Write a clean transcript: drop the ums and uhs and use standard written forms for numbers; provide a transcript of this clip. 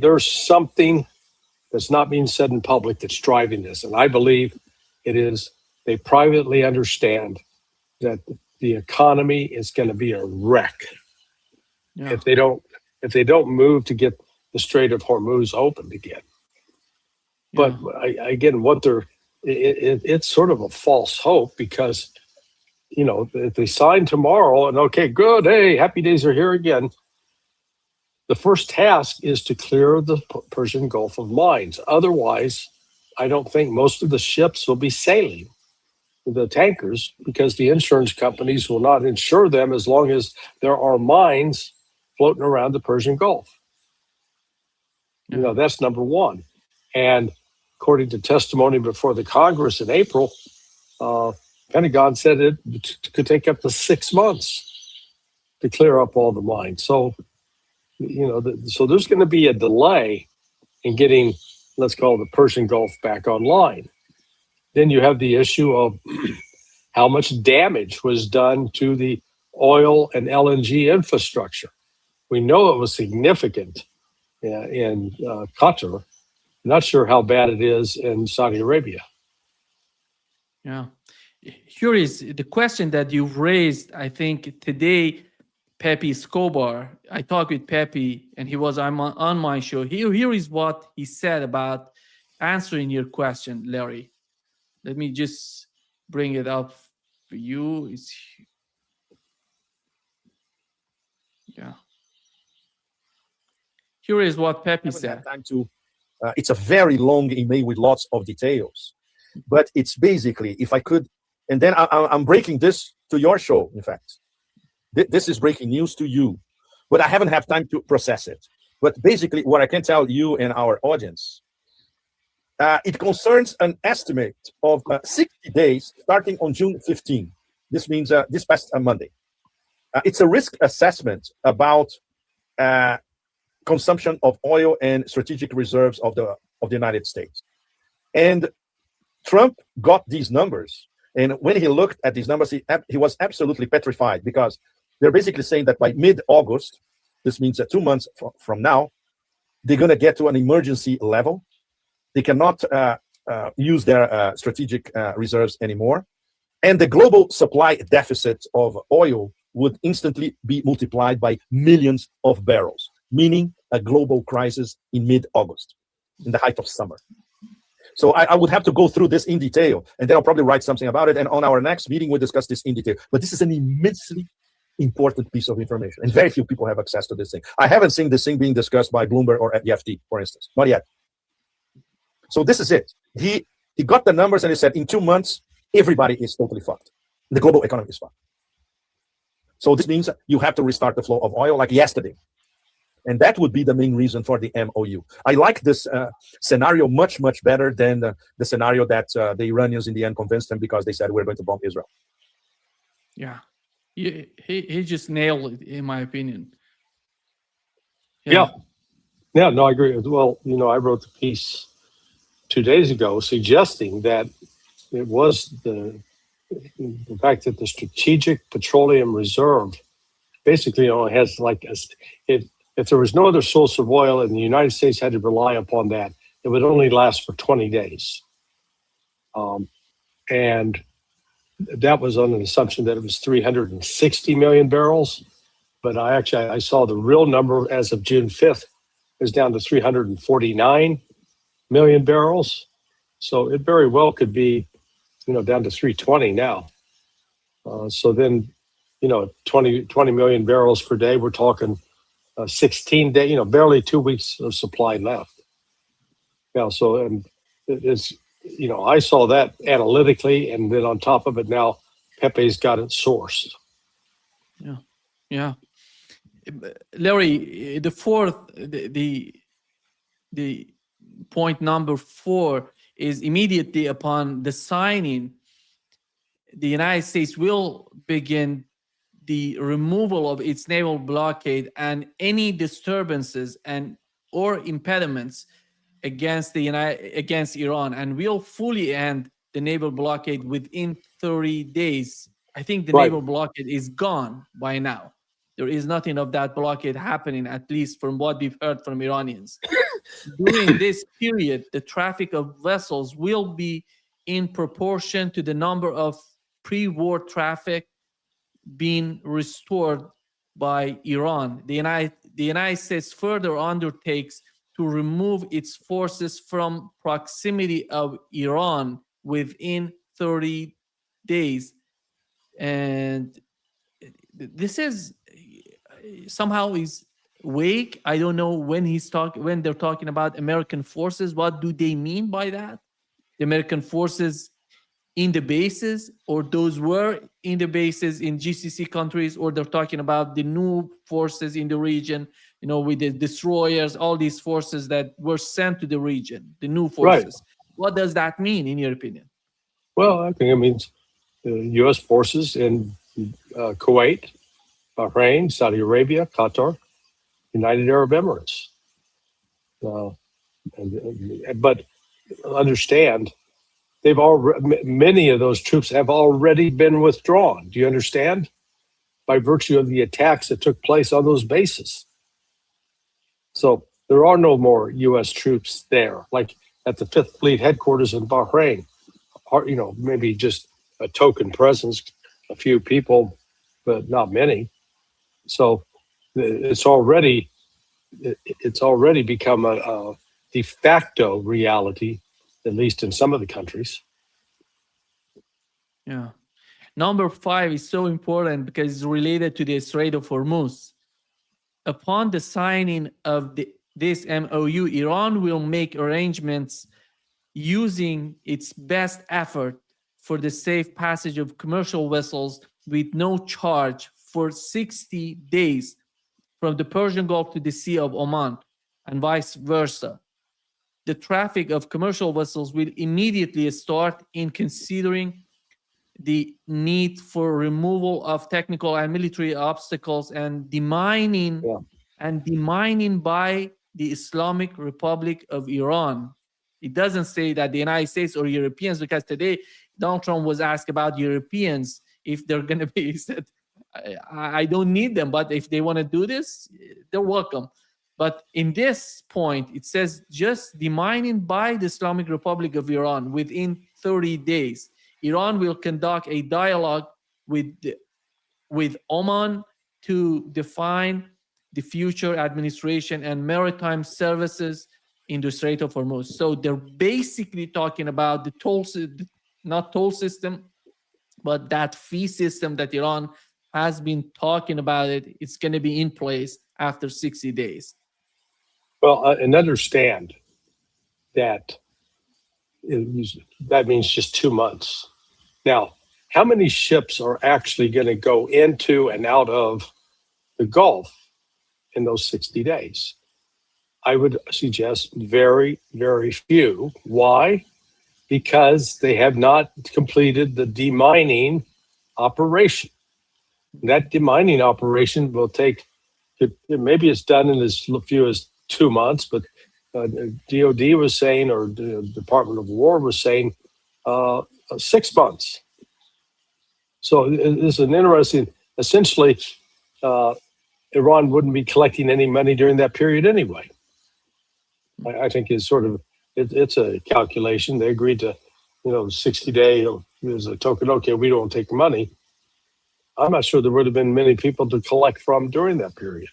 there's something that's not being said in public that's driving this. And I believe it is they privately understand that the economy is going to be a wreck if they don't move to get the Strait of Hormuz opened again. But again, it's sort of a false hope because, if they sign tomorrow and okay, good, hey, happy days are here again. The first task is to clear the Persian Gulf of mines. Otherwise, I don't think most of the ships will be sailing, the tankers, because the insurance companies will not insure them as long as there are mines floating around the Persian Gulf. That's number one. And according to testimony before the Congress in April, Pentagon said it could take up to 6 months to clear up all the mines. So, so there's going to be a delay in getting, let's call it the Persian Gulf back online. Then you have the issue of how much damage was done to the oil and LNG infrastructure. We know it was significant in Qatar. I'm not sure how bad it is in Saudi Arabia. Yeah. Here is the question that you've raised, I think, today, Pepe Escobar. I talked with Pepe, and he was on my show. Here is what he said about answering your question, Larry. Let me just bring it up for you. Here is what Pepe said. It's a very long email with lots of details, but it's basically, if I could, and then I'm breaking this to your show, in fact. This is breaking news to you, but I haven't had time to process it. But basically, what I can tell you and our audience, it concerns an estimate of 60 days starting on June 15. This means this past Monday. It's a risk assessment about consumption of oil and strategic reserves of the United States. And Trump got these numbers. And when he looked at these numbers, he was absolutely petrified, because they're basically saying that by mid-August, this means that 2 months from now, they're going to get to an emergency level. They cannot use their strategic reserves anymore. And the global supply deficit of oil would instantly be multiplied by millions of barrels, meaning a global crisis in mid-August, in the height of summer. So I would have to go through this in detail, and then I'll probably write something about it. And on our next meeting, we'll discuss this in detail. But this is an immensely important piece of information, and very few people have access to this thing. I haven't seen this thing being discussed by Bloomberg or at the FT, for instance, not yet. So this is it. He got the numbers and he said, in 2 months, everybody is totally fucked. The global economy is fucked. So this means you have to restart the flow of oil like yesterday. And that would be the main reason for the MOU. I like this scenario much, much better than the scenario that the Iranians in the end convinced them, because they said we're going to bomb Israel. Yeah. He just nailed it, in my opinion. Yeah, no, I agree. Well, I wrote the piece 2 days ago suggesting that it was the fact that the Strategic Petroleum Reserve basically only has if there was no other source of oil and the United States had to rely upon that, it would only last for 20 days. And that was on an assumption that it was 360 million barrels. But I saw the real number as of June 5th is down to 349 million barrels. So it very well could be, down to 320 now. So then, 20 million barrels per day, we're talking 16 days, barely 2 weeks of supply left. Yeah, so and it's, I saw that analytically, and then on top of it now, Pepe's got it sourced. Yeah. Larry, the point number 4 is immediately upon the signing, the United States will begin the removal of its naval blockade and any disturbances or impediments against Iran, and will fully end the naval blockade within 30 days. I think the naval blockade is gone by now. There is nothing of that blockade happening, at least from what we've heard from Iranians. during this period, the traffic of vessels will be in proportion to the number of pre-war traffic being restored by Iran. The United States further undertakes to remove its forces from proximity of Iran within 30 days. And this is somehow is vague. I don't know when they're talking about American forces, what do they mean by that? The American forces in the bases, or those were in the bases in GCC countries, or they're talking about the new forces in the region, with the destroyers, all these forces that were sent to the region, the new forces. Right. What does that mean, in your opinion? Well, I think it means U.S. forces in Kuwait, Bahrain, Saudi Arabia, Qatar, United Arab Emirates. But understand, many of those troops have already been withdrawn. Do you understand? By virtue of the attacks that took place on those bases. So there are no more U.S. troops there, like at the 5th Fleet headquarters in Bahrain. Maybe just a token presence, a few people, but not many. So it's already become a de facto reality, at least in some of the countries. Yeah. Number 5 is so important because it's related to the Strait of Hormuz. Upon the signing of this MOU, Iran will make arrangements using its best effort for the safe passage of commercial vessels with no charge for 60 days from the Persian Gulf to the Sea of Oman and vice versa. The traffic of commercial vessels will immediately start in considering the need for removal of technical and military obstacles and demining by the Islamic Republic of Iran. It doesn't say that the United States or Europeans, because today Donald Trump was asked about Europeans if they're going to be, he said, I don't need them, but if they want to do this, they're welcome. But in this point, it says just demining by the Islamic Republic of Iran within 30 days. Iran will conduct a dialogue with Oman to define the future administration and maritime services in the Strait of Hormuz. So they're basically talking about the not toll system, but that fee system that Iran has been talking about. It's going to be in place after 60 days. Well, and understand that that means just 2 months. Now, how many ships are actually going to go into and out of the Gulf in those 60 days? I would suggest very, very few. Why? Because they have not completed the demining operation. That demining operation will take, maybe it's done in as few as 2 months, but DOD was saying, or the Department of War was saying, 6 months. So this is an interesting, essentially, Iran wouldn't be collecting any money during that period anyway. I think it's sort of, it's a calculation. They agreed to, 60-day as a token, okay, we don't take money. I'm not sure there would have been many people to collect from during that period.